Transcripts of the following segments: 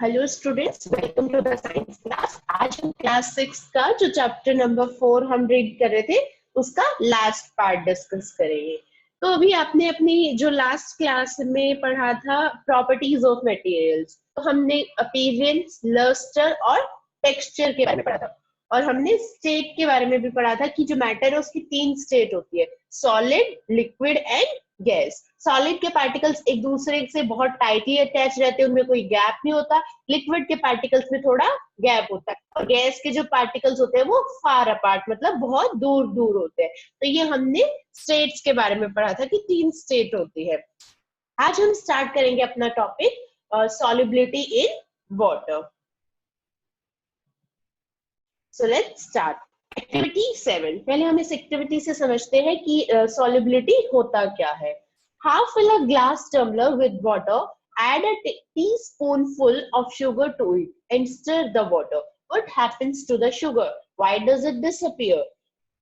Hello students, welcome to the science class. आज हम class 6 का जो चैप्टर नंबर 4 हम रीड कर रहे थे उसका लास्ट पार्ट डिस्कस करेंगे। तो अभी आपने अपनी जो लास्ट क्लास में पढ़ा था प्रॉपर्टीज ऑफ मटेरियल्स, तो हमने अपीयरेंस, लस्टर और टेक्सचर के बारे में पढ़ा था, और हमने स्टेट के बारे में भी पढ़ा था कि जो मैटर है उसकी 3 स्टेट होती है, solid, liquid and gas. Solid के पार्टिकल्स एक दूसरे से बहुत टाइटली अटैच रहते हैं, उनमें कोई गैप नहीं होता। लिक्विड के पार्टिकल्स में थोड़ा गैप होता है, और गैस के जो पार्टिकल्स होते हैं वो फार अपार्ट, मतलब बहुत दूर दूर होते हैं। तो ये हमने स्टेट्स के बारे में पढ़ा था कि 3 स्टेट होती है। आज हम स्टार्ट करेंगे अपना topic solubility in water. So let's start. Activity 7। पहले हम इस एक्टिविटी से समझते हैं कि सॉल्युबिलिटी होता क्या है। Half fill a glass tumbler with water, add a teaspoonful of sugar to it and stir the water. What happens to the sugar? Why does it disappear?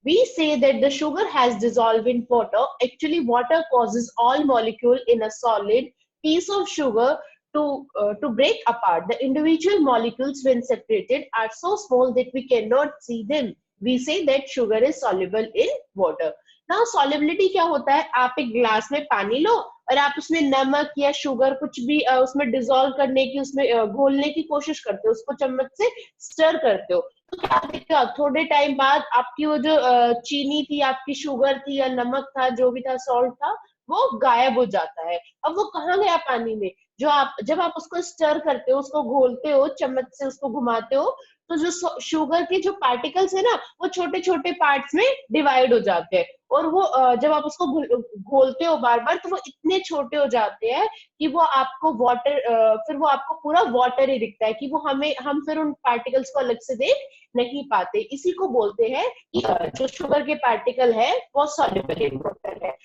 We say that the sugar has dissolved in water. Actually, water causes all molecule in a solid piece of sugar to break apart. The individual molecules, when separated, are so small that we cannot see them. We say that sugar is soluble in water. ना solubility क्या होता है, आप एक glass में पानी लो और आप उसमें नमक या शुगर कुछ भी उसमें डिसॉल्व करने की, उसमें घोलने की कोशिश करते हो, उसको चम्मच से स्टर करते हो, तो क्या देखते हो थोड़े टाइम बाद आपकी वो जो चीनी थी, आपकी शुगर थी या नमक था, जो भी था, सॉल्ट था, वो गायब हो जाता है। अब वो कहाँ गया? पानी में। जो आप जब आप उसको स्टर करते हो, उसको घोलते हो, चम्मच से उसको घुमाते हो, तो जो शुगर के जो पार्टिकल्स है ना, वो छोटे छोटे पार्ट्स में डिवाइड हो जाते हैं, और वो जब आप उसको घोलते हो बार बार, तो वो इतने छोटे हो जाते हैं कि वो आपको वाटर, फिर वो आपको पूरा वाटर ही दिखता है, कि वो हम फिर उन पार्टिकल्स को अलग से देख नहीं पाते। इसी को बोलते हैं कि जो शुगर के पार्टिकल है वो सॉल्युबल इन वाटर है,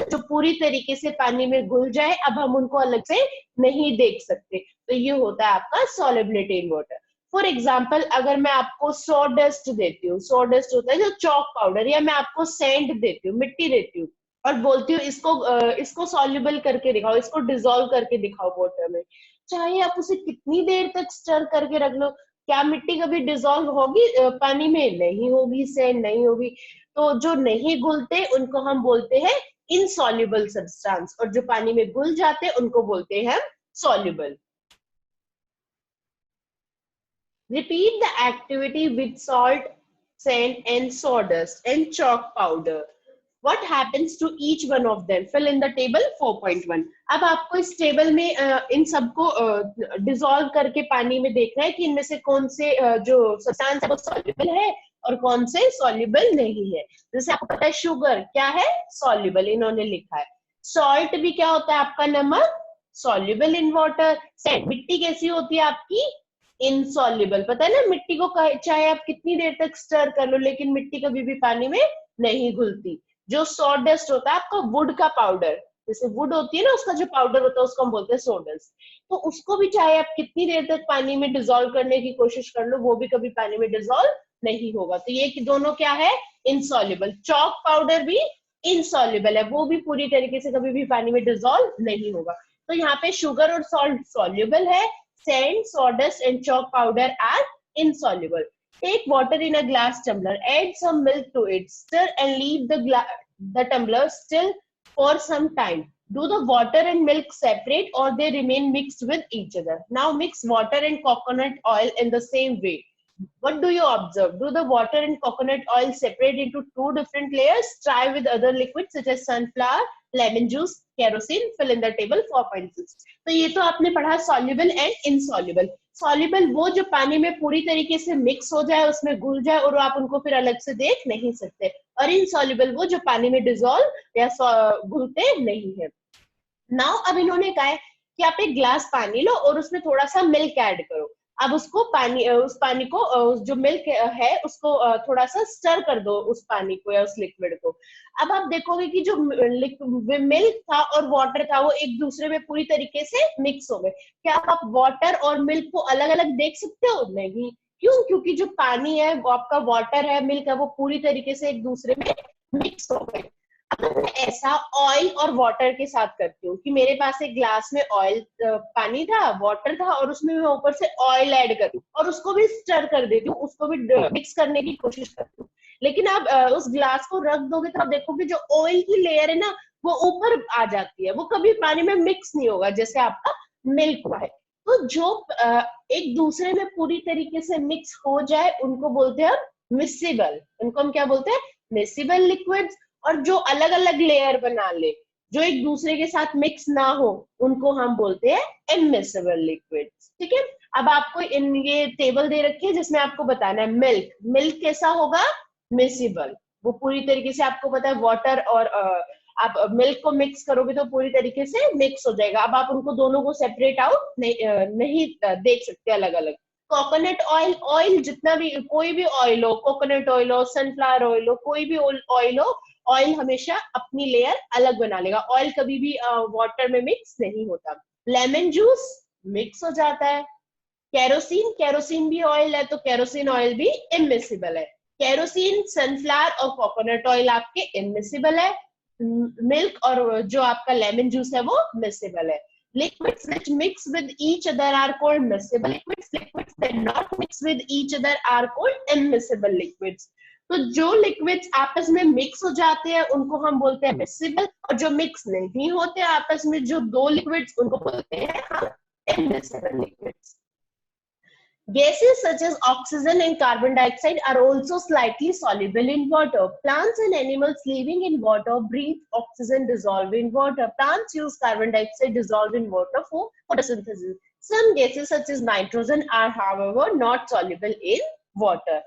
जो पूरी तरीके से पानी में घुल जाए, अब हम उनको अलग से नहीं देख सकते। तो ये होता है आपका solubility in water. For example, अगर मैं आपको सॉ डस्ट देती हूँ, सॉ डस्ट होता है जो चौक पाउडर, या मैं आपको सैंड देती हूँ, मिट्टी देती हूँ, और बोलती हूँ इसको सॉल्युबल करके दिखाओ, इसको डिसॉल्व करके दिखाओ वाटर में, चाहे आप उसे कितनी देर तक स्टर करके रख लो, क्या मिट्टी कभी डिसॉल्व होगी पानी में? नहीं होगी, सैंड नहीं होगी। तो जो नहीं घुलते उनको हम बोलते हैं इनसॉल्युबल सब्सटेंस, और जो पानी में घुल जाते उनको बोलते हैं soluble. Repeat the activity with salt, sand, and sawdust and chalk powder. What happens to each one of them? Fill in the table 4.1. अब आपको इस टेबल में इन सबको डिसॉल्व करके पानी में देखना है कि इनमें से कौन से जो सब्सटेंस है वो सॉल्युबल है और कौन से सॉल्युबल नहीं है। जैसे आपको पता है शुगर क्या है? सॉल्युबल, इन्होंने लिखा है। सॉल्ट भी क्या होता है आपका? नमक, सॉल्युबल इन वाटर। सैंड, मिट्टी कैसी होती है आपकी? इनसॉल्युबल। पता है ना, मिट्टी को चाहे आप कितनी देर तक स्टर कर लो, लेकिन मिट्टी कभी भी पानी में नहीं घुलती। जो सॉडस्ट होता है आपका, वुड का पाउडर, जैसे वुड होती है ना, उसका जो पाउडर होता है उसको हम बोलते हैं सोडस्ट। तो उसको भी चाहे आप कितनी देर तक पानी में डिसॉल्व करने की कोशिश कर लो, वो भी कभी पानी में डिसॉल्व नहीं होगा। तो ये दोनों क्या है? इनसॉल्युबल। चॉक पाउडर भी इनसॉल्युबल है, वो भी पूरी तरीके से कभी भी पानी में डिसॉल्व नहीं होगा। तो यहाँ पे शुगर और सॉल्ट सॉल्युबल है, sand, sawdust, and chalk powder are insoluble. Take water in a glass tumbler, add some milk to it, stir and leave the tumbler still for some time. Do the water and milk separate or they remain mixed with each other? Now mix water and coconut oil in the same way. What do you observe? Do the water and coconut oil separate into two different layers? Try with other liquids such as sunflower, lemon juice, kerosene. Fill in the table 4.6. तो ये तो आपने पढ़ा soluble and insoluble. Soluble वो जो पानी में पूरी तरीके से मिक्स हो जाए, उसमें घुल जाए, और आप उनको फिर अलग से देख नहीं सकते। और इनसॉल्युबल वो जो पानी में डिसॉल्व या घुलते नहीं है। नाउ अब इन्होंने कहा है कि आप एक ग्लास पानी लो और उसमें थोड़ा सा मिल्क ऐड करो। अब उसको उस पानी को, जो मिल्क है उसको थोड़ा सा स्टर कर दो, उस पानी को या उस लिक्विड को। अब आप देखोगे कि जो मिल्क था और वाटर था वो एक दूसरे में पूरी तरीके से मिक्स हो गए। क्या आप वाटर और मिल्क को अलग अलग देख सकते हो? नहीं। क्यों? क्योंकि जो पानी है वो आपका वाटर है, मिल्क है, वो पूरी तरीके से एक दूसरे में मिक्स हो गए। मैं ऐसा ऑयल और वाटर के साथ करती हूँ कि मेरे पास एक ग्लास में ऑयल पानी था, वाटर था, और उसमें मैं ऊपर से ऑयल ऐड करती हूँ और उसको भी स्टर कर देती हूँ, उसको भी मिक्स करने की कोशिश करती हूँ। लेकिन आप उस ग्लास को रख दोगे तो आप देखोगे जो ऑयल की लेयर है ना वो ऊपर आ जाती है, वो कभी पानी में मिक्स नहीं होगा जैसे आपका मिल्क का है। तो जो एक दूसरे में पूरी तरीके से मिक्स हो जाए उनको बोलते हैं हम मिक्सिबल। उनको हम क्या बोलते हैं? मिक्सिबल लिक्विड्स। और जो अलग अलग लेयर बना ले, जो एक दूसरे के साथ मिक्स ना हो, उनको हम बोलते हैं इमिसिबल लिक्विड्स। ठीक है। अब आपको इन ये टेबल दे रखी है जिसमें आपको बताना है मिल्क। मिल्क कैसा होगा? मिक्सिबल। वो पूरी तरीके से आपको पता है वाटर और आप मिल्क को मिक्स करोगे तो पूरी तरीके से मिक्स हो जाएगा। अब आप उनको दोनों को सेपरेट आउट नहीं देख सकते अलग अलग। कोकोनट ऑयल, ऑयल जितना भी, कोई भी ऑयल हो, कोकोनट ऑयल हो, सनफ्लावर ऑयल हो, कोई भी ऑयल हो, ऑयल हमेशा अपनी लेयर अलग बना लेगा। ऑयल कभी भी वाटर में मिक्स नहीं होता। लेमन जूस मिक्स हो जाता है। केरोसिन, केरोसिन भी ऑयल है तो केरोसिन ऑयल भी इमिसिबल है। केरोसिन, सनफ्लावर और कोकोनट ऑयल आपके इमिसिबल है। मिल्क और जो आपका लेमन जूस है वो मिसिबल है। Liquids which mix with each other are called miscible liquids. Liquids that not mix with each other are called immiscible liquids. तो जो लिक्विड्स आपस में मिक्स हो जाते हैं उनको हम बोलते हैं मिक्सिबल, और जो मिक्स नहीं होते आपस में जो दो लिक्विड्स उनको बोलते हैं हम immiscible liquids. Gases such as oxygen and carbon dioxide are also slightly soluble in water. Plants and animals living in water breathe oxygen dissolved in water. Plants use carbon dioxide dissolved in water for photosynthesis. Some gases such as nitrogen are however not soluble in water.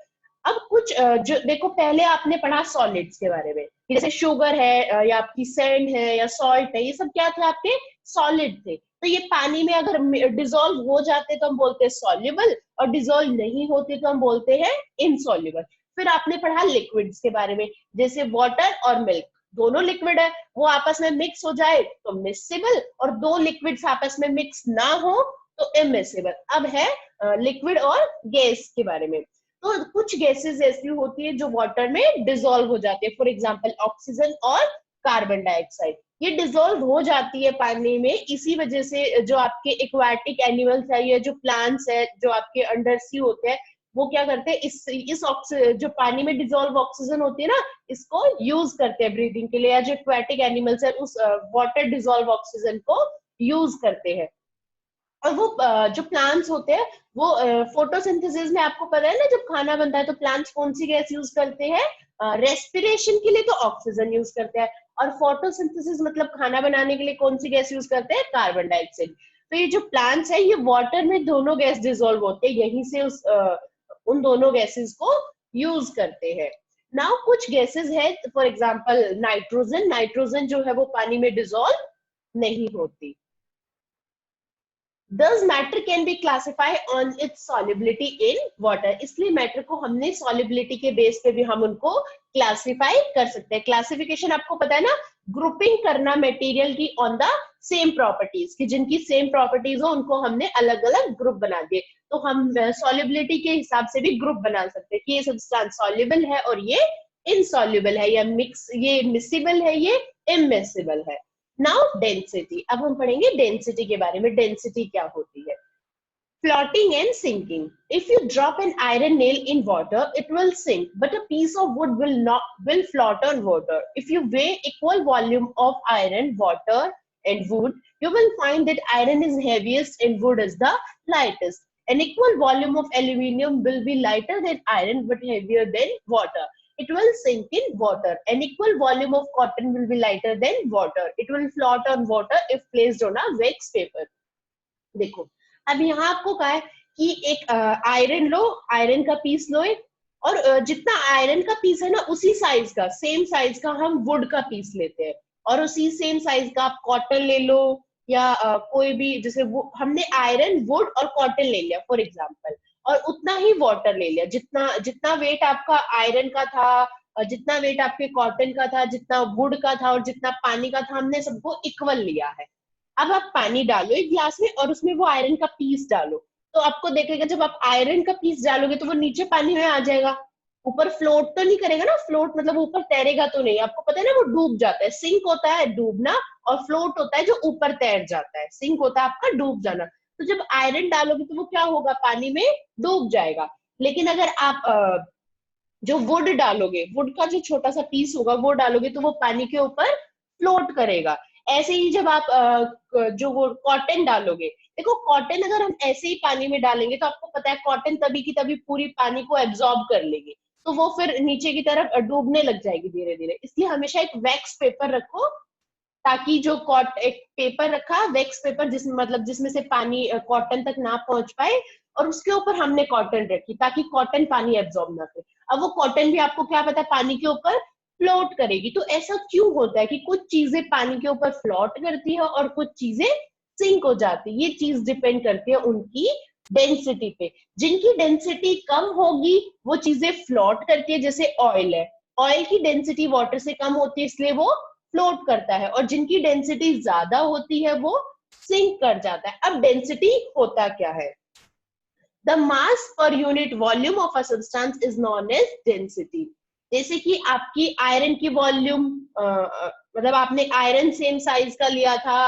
अब कुछ जो देखो, पहले आपने पढ़ा solids के बारे में, जैसे शुगर है या आपकी सैंड है या सॉल्ट है, ये सब क्या थे? आपके सॉलिड थे। तो ये पानी में अगर डिसॉल्व हो जाते तो हम बोलते हैं सॉल्युबल, और डिसॉल्व नहीं होते तो हम बोलते हैं इनसॉल्युबल। फिर आपने पढ़ा लिक्विड्स के बारे में, जैसे वाटर और मिल्क दोनों लिक्विड है, वो आपस में मिक्स हो जाए तो मिक्सिबल, और दो लिक्विड्स आपस में मिक्स ना हो तो इमिसिबल। अब है लिक्विड और गैस के बारे में। तो कुछ गैसेस ऐसी होती है जो वाटर में डिसॉल्व हो जाती है, फॉर एग्जांपल ऑक्सीजन और कार्बन डाइऑक्साइड। ये डिसॉल्व हो जाती है पानी में, इसी वजह से जो आपके एक्वाटिक एनिमल्स है या जो प्लांट्स है जो आपके अंडर सी होते हैं, वो क्या करते हैं, इस जो पानी में डिसॉल्व ऑक्सीजन होती है ना, इसको यूज करते हैं ब्रीदिंग के लिए, या जो एक्वाटिक एनिमल्स है उस वाटर डिसॉल्व ऑक्सीजन को यूज करते हैं। और वो जो प्लांट्स होते हैं वो फोटोसिंथेसिस में आपको पता है ना, जब खाना बनता है तो प्लांट्स कौन सी गैस यूज करते हैं? रेस्पिरेशन के लिए तो ऑक्सीजन यूज करते हैं, और फोटोसिंथेसिस मतलब खाना बनाने के लिए कौन सी गैस यूज करते हैं? Carbon dioxide. तो ये जो प्लांट्स है ये वाटर में दोनों गैस डिसॉल्व होते हैं, यहीं से उन दोनों गैसेस को यूज करते हैं। नाउ कुछ गैसेस है, फॉर एग्जांपल नाइट्रोजन। नाइट्रोजन जो है वो पानी में डिसॉल्व नहीं होती। Thus matter can be classified on its solubility in water. इसलिए मैटर को हमने solubility के बेस पे भी हम उनको क्लासिफाई कर सकते हैं। क्लासिफिकेशन आपको पता है ना, ग्रुपिंग करना मटेरियल की ऑन द सेम प्रॉपर्टीज, कि जिनकी सेम प्रॉपर्टीज हो उनको हमने अलग अलग ग्रुप बना दिए। तो हम सॉल्युबिलिटी के हिसाब से भी ग्रुप बना सकते हैं कि ये सब्सटेंस सॉल्युबल है और ये इनसॉल्युबल है, या मिक्स, ये मिसिबल है, ये इमिसिबल है। नाउ डेंसिटी, अब हम पढ़ेंगे डेंसिटी के बारे में। डेंसिटी क्या होती है? Floating and sinking. If you drop an iron nail in water, it will sink, but a piece of wood will float on water. If you weigh equal volume of iron, water, and wood, you will find that iron is heaviest and wood is the lightest. An equal volume of aluminium will be lighter than iron but heavier than water. It will sink in water. An equal volume of cotton will be lighter than water. It will float on water if placed on a wax paper. देखो, अब यहाँ आपको कहा है कि एक iron लो, iron का piece लो एक, और जितना आयरन का पीस है ना उसी साइज का, सेम साइज का हम वुड का पीस लेते हैं, और उसी सेम साइज का आप कॉटन ले लो, या कोई भी, जैसे वो हमने आयरन, वुड और कॉटन ले लिया फॉर एग्जांपल, और उतना ही वाटर ले लिया, जितना जितना वेट आपका आयरन का था, जितना वेट आपके कॉटन का था, जितना वुड का था, और जितना पानी का था, हमने सबको इक्वल लिया है। अब आप पानी डालो एक गिलास में और उसमें वो आयरन का पीस डालो, तो आपको देखेगा जब आप आयरन का पीस डालोगे तो वो नीचे पानी में आ जाएगा, ऊपर फ्लोट तो नहीं करेगा ना, फ्लोट मतलब ऊपर तैरेगा तो नहीं, आपको पता है ना वो डूब जाता है। सिंक होता है डूबना और फ्लोट होता है जो ऊपर तैर जाता है। सिंक होता है आपका डूब जाना। तो जब आयरन डालोगे तो वो क्या होगा, पानी में डूब जाएगा। लेकिन अगर आप जो वुड डालोगे, वुड का जो छोटा सा पीस होगा वो डालोगे तो वो पानी के ऊपर फ्लोट करेगा। ऐसे ही जब आप जो वो कॉटन डालोगे, देखो कॉटन अगर हम ऐसे ही पानी में डालेंगे तो आपको पता है कॉटन तभी की तभी पूरी पानी को एब्जॉर्ब कर लेगी, तो वो फिर नीचे की तरफ डूबने लग जाएगी धीरे धीरे। इसलिए हमेशा एक वैक्स पेपर रखो, ताकि जो कॉट एक पेपर रखा वैक्स पेपर, जिसमें मतलब जिसमें से पानी कॉटन तक ना पहुंच पाए, और उसके ऊपर हमने कॉटन रखी ताकि कॉटन पानी एब्जॉर्ब ना करे। अब वो कॉटन भी आपको क्या पता है पानी के ऊपर फ्लोट करेगी। तो ऐसा क्यों होता है कि कुछ चीजें पानी के ऊपर फ्लोट करती है और कुछ चीजें सिंक हो जाती है? ये चीज डिपेंड करती है उनकी डेंसिटी पे। जिनकी डेंसिटी कम होगी वो चीजें फ्लोट करती है, जैसे ऑयल है, ऑयल की डेंसिटी वाटर से कम होती है इसलिए वो फ्लोट करता है, और जिनकी डेंसिटी ज्यादा होती है वो सिंक कर जाता है। अब डेंसिटी होता क्या है? The mass per unit volume of a substance is known as density. जैसे कि आपकी आयरन की वॉल्यूम, मतलब आपने आयरन सेम साइज का लिया था,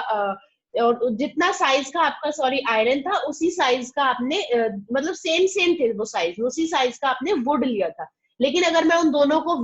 और जितना साइज का आपका सॉरी आयरन था उसी साइज का आपने मतलब सेम सेम थे वो साइज, उसी साइज का आपने वुड लिया था। लेकिन अगर मैं उन दोनों का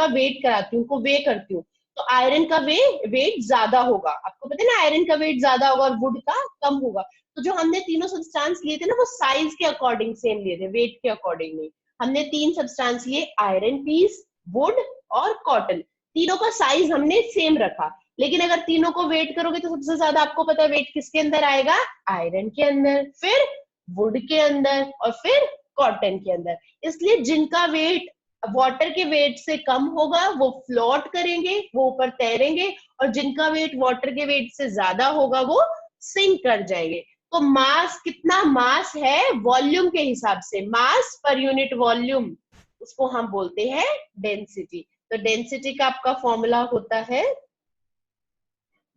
वेट कराती हूँ, उनको वे करती हूँ, तो आयरन का वेट ज्यादा होगा। आपको पता है ना आयरन का वेट ज्यादा होगा और वुड का कम होगा। तो जो हमने तीनों सब्सटेंस लिए थे ना वो साइज के अकॉर्डिंग सेम लिए थे, वेट के अकॉर्डिंग नहीं। हमने तीन सब्सटेंस लिए, आयरन पीस, वुड और कॉटन। तीनों का साइज हमने सेम रखा। लेकिन अगर तीनों को वेट करोगे तो सबसे ज्यादा आपको पता है वेट किसके अंदर आएगा? आयरन के अंदर, फिर वुड के अंदर और फिर कॉटन के अंदर। इसलिए जिनका वेट वाटर के वेट से कम होगा वो फ्लोट करेंगे, वो ऊपर तैरेंगे, और जिनका वेट वाटर के वेट से ज्यादा होगा वो सिंक कर जाएंगे। तो मास, कितना मास है वॉल्यूम के हिसाब से, मास पर यूनिट वॉल्यूम, उसको हम बोलते हैं डेंसिटी। तो डेंसिटी का आपका फॉर्मूला होता है,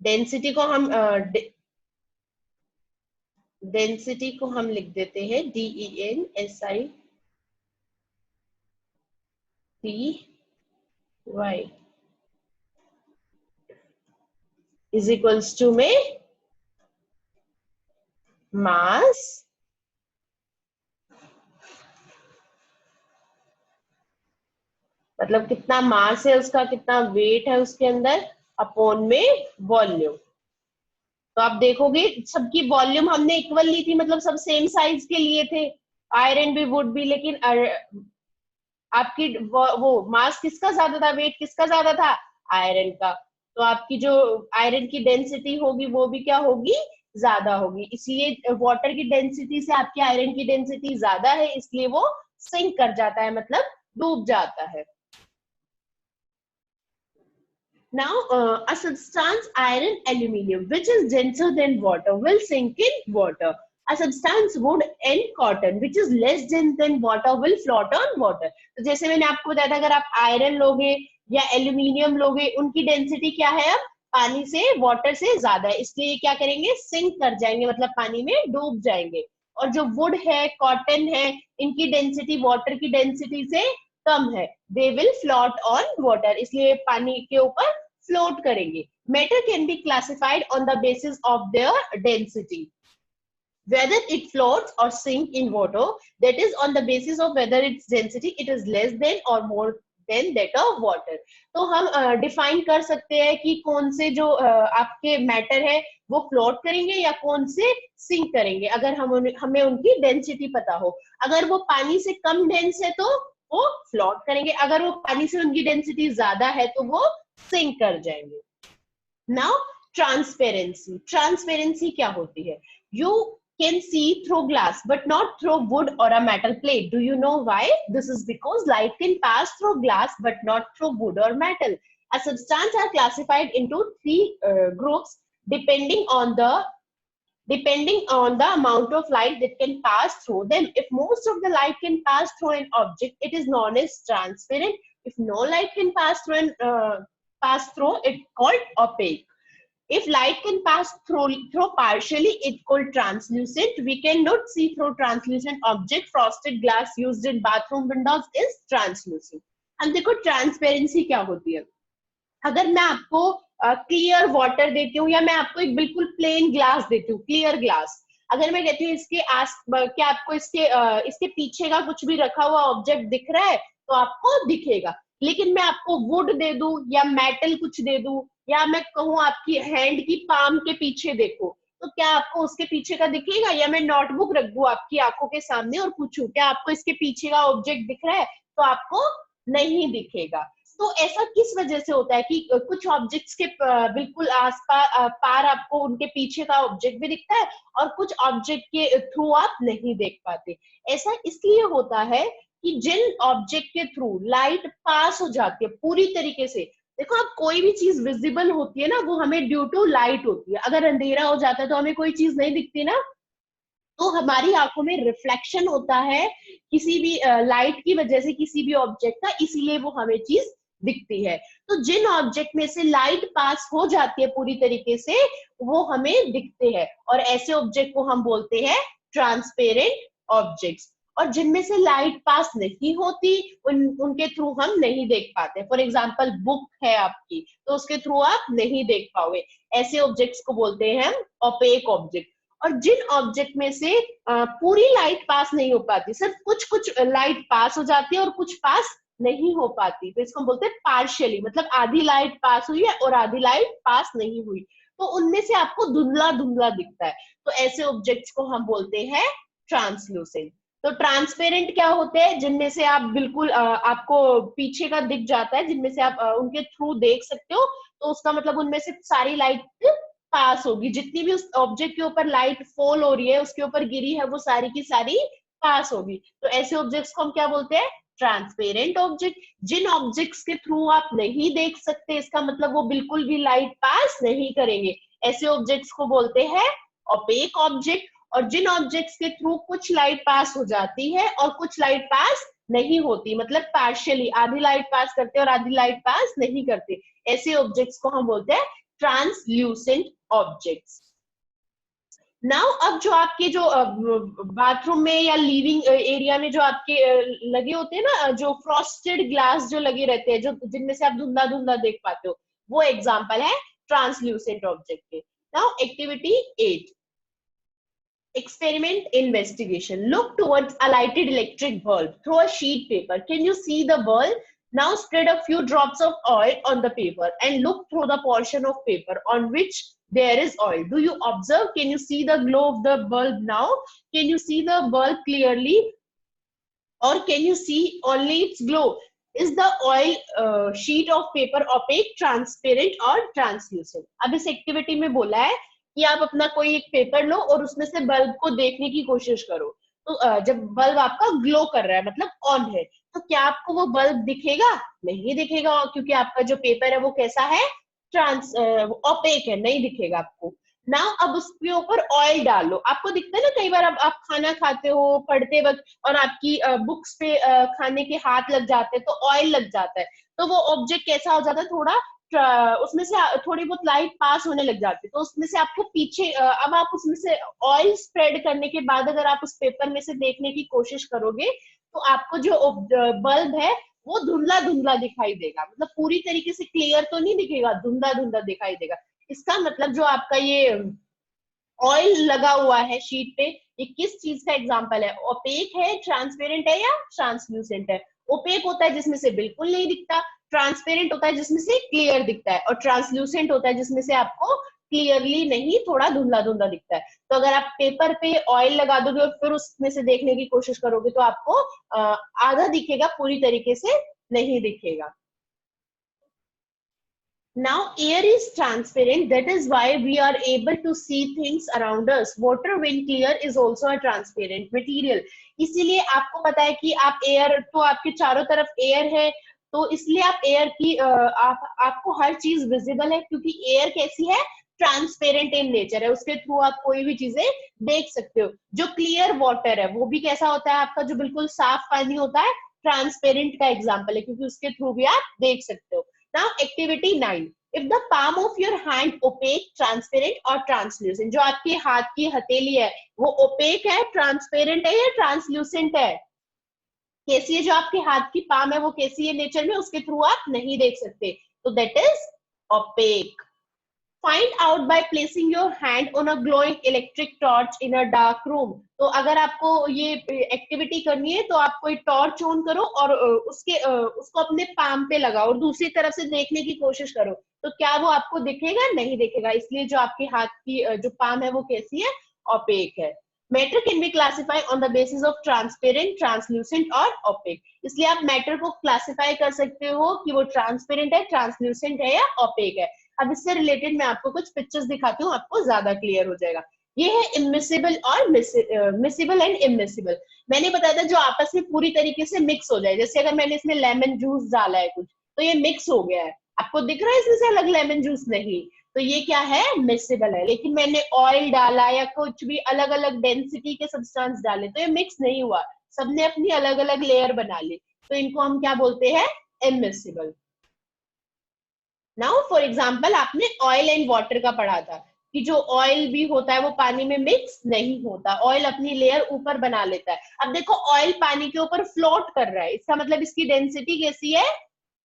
डेंसिटी को हम डेंसिटी को हम लिख देते हैं DENSITY इज इक्वल्स टू में मास मतलब कितना मास है उसका, कितना वेट है उसके अंदर, अपॉन में वॉल्यूम। तो आप देखोगे सबकी वॉल्यूम हमने इक्वल ली थी, मतलब सब सेम साइज के लिए थे, आयरन भी वुड भी। लेकिन आपकी वो मास किसका ज्यादा था, वेट किसका ज्यादा था? आयरन का। तो आपकी जो आयरन की डेंसिटी होगी वो भी क्या होगी? ज्यादा होगी। इसलिए वाटर की डेंसिटी से आपकी आयरन की डेंसिटी ज्यादा है, इसलिए वो सिंक कर जाता है, मतलब डूब जाता है। Now, a substance iron aluminium which is denser than water will sink in water. A substance wood and cotton which is less dense than water will float on water. तो जैसे मैंने आपको बताया था, अगर आप आयरन लोगे या एल्यूमिनियम लोगे, उनकी डेंसिटी क्या है? अब पानी से, वाटर से ज्यादा है, इसलिए क्या करेंगे? सिंक कर जाएंगे, मतलब पानी में डूब जाएंगे। और जो वुड है, कॉटन है, इनकी डेंसिटी वाटर की डेंसिटी से कम है, they will float on water, इसलिए पानी के ऊपर फ्लोट करेंगे। Matter can be classified on the basis of their density, whether it floats or sink in water, that is on the basis of whether its density it is less than or more than that of water. तो हम define कर सकते हैं कि कौन से जो आपके मैटर है वो फ्लोट करेंगे या कौन से सिंक करेंगे, अगर हमें उनकी डेंसिटी पता हो। अगर वो पानी से कम डेंस है तो वो फ्लोट करेंगे, अगर वो पानी से उनकी डेंसिटी ज्यादा है तो वो सिंक कर जाएंगे। नाउ ट्रांसपेरेंसी, ट्रांसपेरेंसी क्या होती है? You can see through glass but not through wood or a metal plate. Do you know why? This is because light can pass through glass but not through wood or metal. A substance are classified into three groups depending on the amount of light that can pass through them. If most of the light can pass through an object, it is known as transparent. If no light can pass through, it's called opaque. If light can pass through partially, it called translucent. We cannot see through translucent object. Frosted glass used in bathroom windows is translucent. अब देखो transparency क्या होती है. अगर मैं आपको clear water देती हूँ या मैं आपको एक बिल्कुल प्लेन ग्लास देती हूँ, क्लियर ग्लास, अगर मैं कहती हूँ इसके क्या आपको इसके पीछे का कुछ भी रखा हुआ ऑब्जेक्ट दिख रहा है, तो आपको दिखेगा. लेकिन मैं आपको वुड दे दूं या मेटल कुछ दे दूं या मैं कहूँ आपकी हैंड की पाम के पीछे देखो, तो क्या आपको उसके पीछे का दिखेगा? या मैं नोटबुक रख दूं आपकी आंखों के सामने और पूछूं क्या आपको इसके पीछे का ऑब्जेक्ट दिख रहा है, तो आपको नहीं दिखेगा. तो ऐसा किस वजह से होता है कि कुछ ऑब्जेक्ट्स के बिल्कुल आसपास पार आपको उनके पीछे का ऑब्जेक्ट भी दिखता है और कुछ ऑब्जेक्ट के थ्रू आप नहीं देख पाते. ऐसा इसलिए होता है कि जिन ऑब्जेक्ट के थ्रू लाइट पास हो जाती है पूरी तरीके से, देखो आप कोई भी चीज विजिबल होती है ना, वो हमें ड्यू टू लाइट होती है. अगर अंधेरा हो जाता है तो हमें कोई चीज नहीं दिखती ना, तो हमारी आंखों में रिफ्लेक्शन होता है किसी भी लाइट की वजह से किसी भी ऑब्जेक्ट का, इसीलिए वो हमें चीज दिखती है. तो जिन ऑब्जेक्ट में से लाइट पास हो जाती है पूरी तरीके से, वो हमें दिखते हैं और ऐसे ऑब्जेक्ट को हम बोलते हैं ट्रांसपेरेंट ऑब्जेक्ट्स. और जिनमें से लाइट पास नहीं होती उनके थ्रू हम नहीं देख पाते. फॉर एग्जाम्पल बुक है आपकी, तो उसके थ्रू आप नहीं देख पाओगे. ऐसे ऑब्जेक्ट्स को बोलते हैं हम ओपेक ऑब्जेक्ट. और जिन ऑब्जेक्ट में से पूरी लाइट पास नहीं हो पाती, सिर्फ कुछ कुछ लाइट पास हो जाती है और कुछ पास नहीं हो पाती, तो इसको हम बोलते हैं पार्शियली, मतलब आधी लाइट पास हुई है और आधी लाइट पास नहीं हुई, तो उनमें से आपको धुंधला धुंधला दिखता है. तो ऐसे ऑब्जेक्ट्स को हम बोलते हैं ट्रांसलूसेंट. तो ट्रांसपेरेंट क्या होते हैं? जिनमें से आप बिल्कुल आपको पीछे का दिख जाता है, जिनमें से आप उनके थ्रू देख सकते हो, तो उसका मतलब उनमें से सारी लाइट पास होगी. जितनी भी उस ऑब्जेक्ट के ऊपर लाइट फॉल हो रही है, उसके ऊपर गिरी है, वो सारी की सारी पास होगी. तो ऐसे ऑब्जेक्ट्स को हम क्या बोलते हैं? Transparent object. जिन ऑब्जेक्ट्स के थ्रू आप नहीं देख सकते, इसका मतलब वो बिल्कुल भी लाइट पास नहीं करेंगे, ऐसे ऑब्जेक्ट्स को बोलते हैं ओपेक ऑब्जेक्ट. और जिन ऑब्जेक्ट्स के थ्रू कुछ लाइट पास हो जाती है और कुछ लाइट पास नहीं होती, मतलब पार्शियली, आधी लाइट पास करते और आधी लाइट पास नहीं करते, ऐसे ऑब्जेक्ट्स को हम बोलते हैं ट्रांसल्यूसेंट ऑब्जेक्ट्स. नाउ अब जो आपके जो बाथरूम में या लिविंग एरिया में जो आपके लगे होते हैं ना, जो फ्रॉस्टेड ग्लास जो लगे रहते हैं, जो जिनमें से आप धुंधला धुंधला देख पाते हो, वो एग्जांपल है ट्रांसल्यूसेंट ऑब्जेक्ट के. Now activity 8, experiment investigation. Look towards a lighted electric bulb through a sheet paper. Can you see the bulb? Now spread a few drops of oil on the paper and look through the portion of paper on which there is oil. Do you observe? Can you see the glow of the bulb now? Can you see the bulb clearly? Or can you see only its glow? Is the oil sheet of paper opaque, transparent or translucent? अब इस activity में बोला है कि आप अपना कोई एक पेपर लो और उसमें से बल्ब को देखने की कोशिश करो. तो जब बल्ब आपका ग्लो कर रहा है, मतलब ऑन है, तो क्या आपको वो बल्ब दिखेगा? नहीं दिखेगा, क्योंकि आपका जो पेपर है वो कैसा है? ओपेक है, नहीं दिखेगा आपको. ना अब उसके ऊपर ऑयल डालो. आपको दिखता है ना, कई बार अब आप खाना खाते हो पढ़ते वक्त और आपकी बुक्स पे खाने के हाथ लग जाते हैं, तो ऑयल लग जाता है, तो वो ऑब्जेक्ट कैसा हो जाता है? थोड़ा उसमें से थोड़ी बहुत लाइट पास होने लग जाती है, तो उसमें से आपको पीछे अब आप उसमें से ऑयल स्प्रेड करने के बाद अगर आप उस पेपर में से देखने की कोशिश करोगे, तो आपको जो बल्ब है वो धुंधला धुंधला दिखाई देगा, मतलब पूरी तरीके से क्लियर तो नहीं दिखेगा, धुंधला धुंधला दिखाई देगा. इसका मतलब जो आपका ये ऑयल लगा हुआ है शीट पे, ये किस चीज का एग्जांपल है? ओपेक है, ट्रांसपेरेंट है या ट्रांसल्यूसेंट है? ओपेक होता है जिसमें से बिल्कुल नहीं दिखता, ट्रांसपेरेंट होता है जिसमें से क्लियर दिखता है, और ट्रांसल्यूसेंट होता है जिसमें से आपको क्लियरली नहीं, थोड़ा धुंधला धुंधला दिखता है. तो अगर आप पेपर पे ऑयल लगा दोगे और फिर उसमें से देखने की कोशिश करोगे, तो आपको आधा दिखेगा, पूरी तरीके से नहीं दिखेगा. Now air is transparent, that is why we are able to see things around us. Water when clear is also a transparent material. इसीलिए आपको पता है कि आप एयर, तो आपके चारों तरफ एयर है, तो इसलिए आप एयर की आपको हर चीज विजिबल है, क्योंकि एयर कैसी है? ट्रांसपेरेंट इन नेचर है, उसके थ्रू आप कोई भी चीजें देख सकते हो. जो क्लियर वाटर है वो भी कैसा होता है आपका? जो बिल्कुल साफ पानी होता है, ट्रांसपेरेंट का एग्जाम्पल है, क्योंकि उसके थ्रू भी आप देख सकते हो. Now activity 9, if the palm of your hand opaque, transparent और ट्रांसल्यूसेंट, जो आपके हाथ की हथेली है वो ओपेक है, ट्रांसपेरेंट है या ट्रांसल्यूसेंट है? कैसी है जो आपके हाथ की पाम है वो कैसी है नेचर में, उसके थ्रू आप नहीं देख सकते, तो that is opaque. Find out by placing your hand on a glowing electric torch in a dark room. तो अगर आपको ये एक्टिविटी करनी है तो आप कोई टॉर्च ऑन करो और उसको अपने पाम पे लगाओ और दूसरी तरफ से देखने की कोशिश करो, तो क्या वो आपको दिखेगा? नहीं दिखेगा, इसलिए जो आपके हाथ की जो पाम है वो कैसी है? ओपेक है. Matter can be classify on the basis of transparent, translucent और ओपेक. इसलिए आप मैटर को क्लासिफाई कर सकते हो कि वो ट्रांसपेरेंट है, ट्रांसल्यूसेंट है या ओपेक है. अब इससे रिलेटेड मैं आपको कुछ पिक्चर्स दिखाती हूँ, आपको ज्यादा क्लियर हो जाएगा. ये है इमिसिबल और मिसिबल एंड इमिसिबल. मैंने बताया था जो आपस में पूरी तरीके से मिक्स हो जाए, जैसे अगर मैंने इसमें लेमन जूस डाला है कुछ, तो ये मिक्स हो गया है, आपको दिख रहा है इसमें से अलग लेमन जूस? नहीं, तो ये क्या है? मिसिबल है. लेकिन मैंने ऑयल डाला या कुछ भी अलग अलग डेंसिटी के सब्सटेंस डाले तो ये मिक्स नहीं हुआ, सबने अपनी अलग अलग लेयर बना ली, तो इनको हम क्या बोलते हैं? इमिसिबल. नाउ फॉर एग्जाम्पल आपने ऑयल एंड वाटर का पढ़ा था कि जो ऑयल भी होता है वो पानी में मिक्स नहीं होता, ऑयल अपनी लेयर ऊपर बना लेता है. अब देखो ऑयल पानी के ऊपर फ्लोट कर रहा है, इसका मतलब इसकी डेंसिटी कैसी है?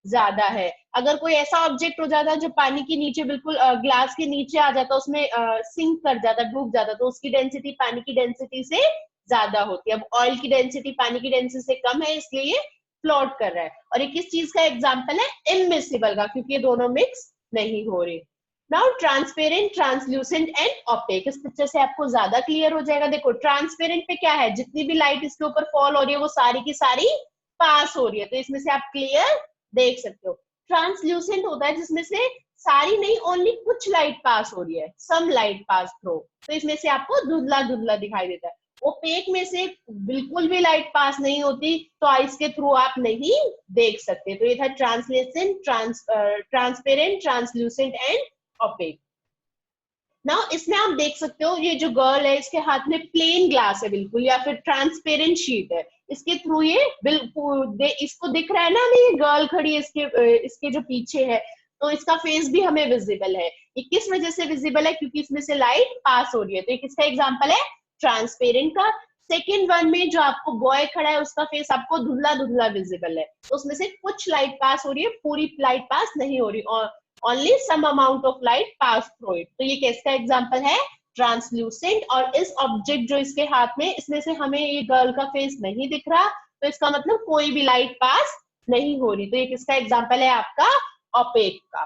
ज्यादा है. अगर कोई ऐसा ऑब्जेक्ट हो जाता जो पानी के नीचे बिल्कुल ग्लास के नीचे आ जाता, उसमें सिंक कर जाता, डूब जाता, तो उसकी डेंसिटी पानी की डेंसिटी से ज्यादा होती है. अब ऑयल की डेंसिटी पानी की डेंसिटी से कम है, इसलिए ये फ्लोट कर रहा है. और ये किस चीज का एग्जाम्पल है? इमिसिबल का, क्योंकि ये दोनों मिक्स नहीं हो रहे. Now transparent, translucent and opaque. इस पिक्चर से आपको ज्यादा क्लियर हो जाएगा. देखो ट्रांसपेरेंट पे क्या है, जितनी भी लाइट इसके ऊपर फॉल हो रही है वो सारी की सारी पास हो रही है, तो इसमें से आप क्लियर देख सकते हो. ट्रांसल्यूसेंट होता है जिसमें से सारी नहीं, ओनली कुछ लाइट पास हो रही है, सम लाइट पास थ्रू, तो इसमें से आपको धुंधला धुंधला दिखाई देता है. ओपेक में से बिल्कुल भी लाइट पास नहीं होती, तो आइस के थ्रू आप नहीं देख सकते. तो ये था translucent, transparent, translucent and opaque. Now इसमें आप देख सकते हो ये जो गर्ल है इसके हाथ में प्लेन ग्लास है बिल्कुल, या फिर ट्रांसपेरेंट शीट है, इसके थ्रू ये बिल्कुल इसको दिख रहा है ना, ये गर्ल खड़ी है इसके जो पीछे है, तो इसका फेस भी हमें विजिबल है. ये किस वजह से विजिबल है? क्योंकि इसमें से लाइट पास हो रही है. तो ये किसका एग्जाम्पल है? ट्रांसपेरेंट का. सेकेंड वन में जो आपको बॉय खड़ा है उसका फेस आपको धुंधला धुंधला विजिबल है, तो उसमें से कुछ लाइट पास हो रही है, पूरी लाइट पास नहीं हो रही, और only some amount of light pass through it. तो ये किसका एग्जांपल है? ट्रांसल्यूसेंट. और इस ऑब्जेक्ट जो इसके हाथ में, इसमें से हमें ये गर्ल का फेस नहीं दिख रहा, तो इसका मतलब कोई भी लाइट पास नहीं हो रही, तो ये किसका एग्जांपल है? आपका ओपेक का.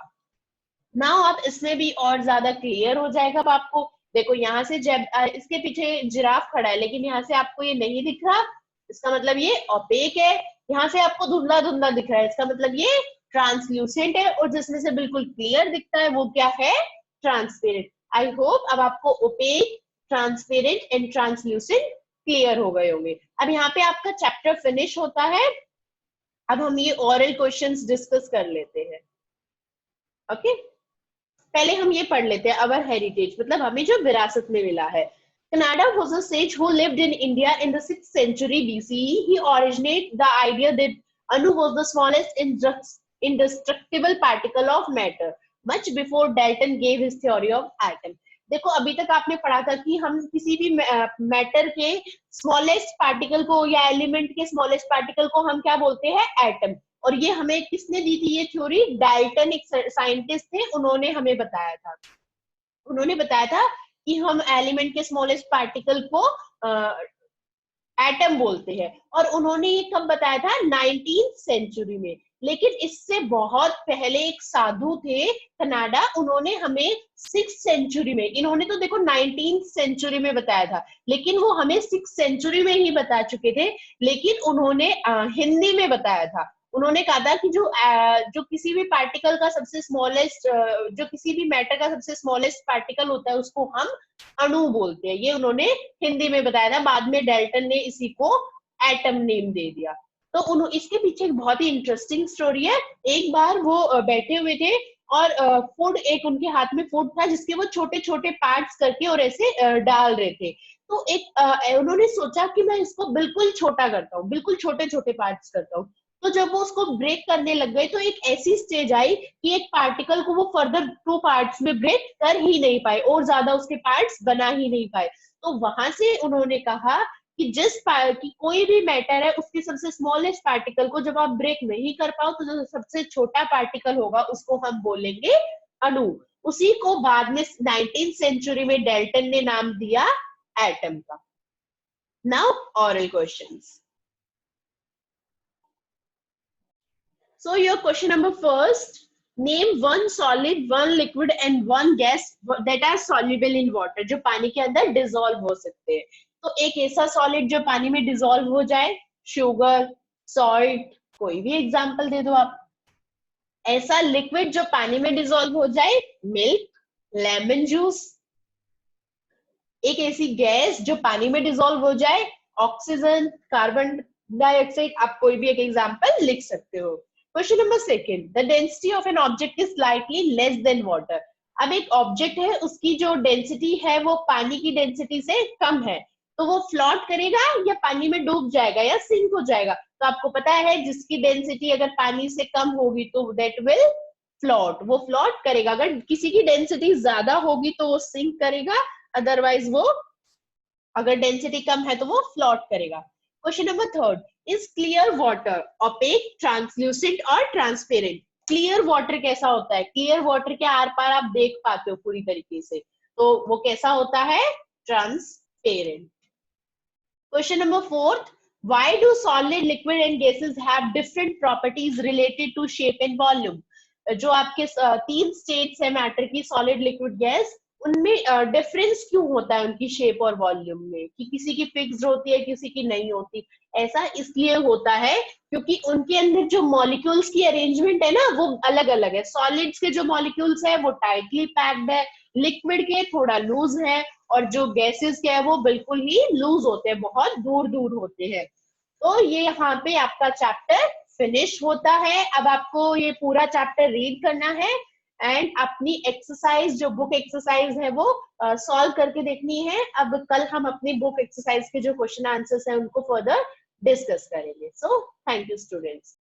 नाउ आप इसमें भी और ज्यादा क्लियर हो जाएगा. अब आपको देखो यहाँ से जब इसके पीछे जिराफ खड़ा है लेकिन यहाँ से आपको ये नहीं दिख रहा, इसका मतलब ये ओपेक है. यहाँ से आपको धुंधला धुंधला दिख रहा है, इसका मतलब ये ट्रांसल्यूसेंट है. और जिसमें से बिल्कुल क्लियर दिखता है वो क्या है? ट्रांसपेरेंट. आई होप अब आपको opaque, transparent and translucent clear हो गए होंगे. अब यहाँ पे आपका चैप्टर फिनिश होता है. अब हम ये ओरल क्वेश्चंस डिस्कस कर लेते हैं. ओके पहले हम ये पढ़ लेते हैं अवर हेरिटेज, मतलब हमें जो विरासत में मिला है. Canada was a sage who lived in India in the 6th century BCE. He originated the idea that Anu was the smallest indestructible particle of matter, much before Dalton gave his theory of atom. देखो अभी तक आपने पढ़ा था कि हम किसी भी मैटर के स्मॉलेस्ट पार्टिकल को या एलिमेंट के स्मॉलेस्ट पार्टिकल को हम क्या बोलते हैं? एटम. और ये हमें किसने दी थी ये थ्योरी? डाल्टन एक साइंटिस्ट थे, उन्होंने हमें बताया था. उन्होंने बताया था कि हम एलिमेंट के स्मॉलेस्ट पार्टिकल को एटम बोलते हैं. और उन्होंने ये कब बताया था? 19th सेंचुरी में. लेकिन इससे बहुत पहले एक साधु थे कनाडा, उन्होंने हमें 6th सेंचुरी में, इन्होंने तो देखो 19th सेंचुरी में बताया था, लेकिन वो हमें 6th सेंचुरी में ही बता चुके थे. लेकिन उन्होंने हिंदी में बताया था. उन्होंने कहा था कि जो किसी भी पार्टिकल का सबसे स्मॉलेस्ट, जो किसी भी मैटर का सबसे स्मॉलेस्ट पार्टिकल होता है उसको हम अणु बोलते हैं. ये उन्होंने हिंदी में बताया था. बाद में डाल्टन ने इसी को एटम नेम दे दिया. तो इसके पीछे एक बहुत ही इंटरेस्टिंग स्टोरी है. एक बार वो बैठे हुए थे और फूड, एक उनके हाथ में फूड था जिसके वो छोटे छोटे पार्ट्स करके और ऐसे डाल रहे थे. तो एक उन्होंने सोचा कि मैं इसको बिल्कुल छोटा करता हूँ, बिल्कुल छोटे छोटे पार्ट्स करता हूँ. तो जब वो उसको ब्रेक करने लग गए तो एक ऐसी स्टेज आई कि एक पार्टिकल को वो फर्दर टू पार्ट्स में ब्रेक कर ही नहीं पाए और ज्यादा उसके पार्ट्स बना ही नहीं पाए। तो वहां से उन्होंने कहा कि कि कोई भी मैटर है उसके सबसे स्मॉलेस्ट पार्टिकल को जब आप ब्रेक नहीं कर पाओ तो जो सबसे छोटा पार्टिकल होगा उसको हम बोलेंगे अणु। उसी को बाद में 19th सेंचुरी में डाल्टन ने नाम दिया एटम का। Now oral questions. So your question number first, name one solid, one liquid and one gas that are soluble in water, जो पानी के अंदर डिसॉल्व हो सकते हैं। तो एक ऐसा सॉलिड जो पानी में डिसॉल्व हो जाए, शुगर, सॉल्ट, कोई भी एग्जांपल दे दो आप। ऐसा लिक्विड जो पानी में डिसॉल्व हो जाए, मिल्क, लेमन जूस। एक ऐसी गैस जो पानी में डिसॉल्व हो जाए, ऑक्सीजन, कार्बन डाइऑक्साइड। आप कोई भी एक एग्जांपल लिख सकते हो। Question number second, the density of an object is slightly less than water. अब एक ऑब्जेक्ट है, उसकी जो डेंसिटी है वो पानी की डेंसिटी से कम है, तो वो फ्लोट करेगा या पानी में डूब जाएगा या सिंक हो जाएगा। तो आपको पता है जिसकी डेंसिटी अगर पानी से कम होगी तो दैट विल फ्लोट, वो फ्लोट करेगा। अगर किसी की डेंसिटी ज्यादा होगी तो वो सिंक करेगा, अदरवाइज वो अगर डेंसिटी कम है तो वो फ्लोट करेगा। Question number third, is clear water opaque, translucent और ट्रांसपेरेंट। क्लियर वाटर कैसा होता है? क्लियर वाटर के आर पार आप देख पाते हो पूरी तरीके से, तो वो कैसा होता है? Transparent. Question number fourth, why do solid, liquid and gases have different properties related to shape and volume. जो आपके तीन स्टेट्स है मैटर की, सॉलिड, लिक्विड, गैस, उनमें डिफरेंस क्यों होता है उनकी शेप और वॉल्यूम में, कि किसी की फिक्स्ड होती है किसी की नहीं होती। ऐसा इसलिए होता है क्योंकि उनके अंदर जो मॉलिक्यूल्स की अरेंजमेंट है ना वो अलग अलग है। सॉलिड्स के जो मॉलिक्यूल्स है वो टाइटली पैक्ड है, लिक्विड के थोड़ा लूज है, और जो गैसेस के है वो बिल्कुल ही लूज होते हैं, बहुत दूर दूर होते हैं। तो ये यहाँ पे आपका चैप्टर फिनिश होता है। अब आपको ये पूरा चैप्टर रीड करना है एंड अपनी एक्सरसाइज, जो बुक एक्सरसाइज है वो सॉल्व करके देखनी है। अब कल हम अपनी बुक एक्सरसाइज के जो क्वेश्चन आंसर्स है उनको फर्दर डिस्कस करेंगे। So thank you students.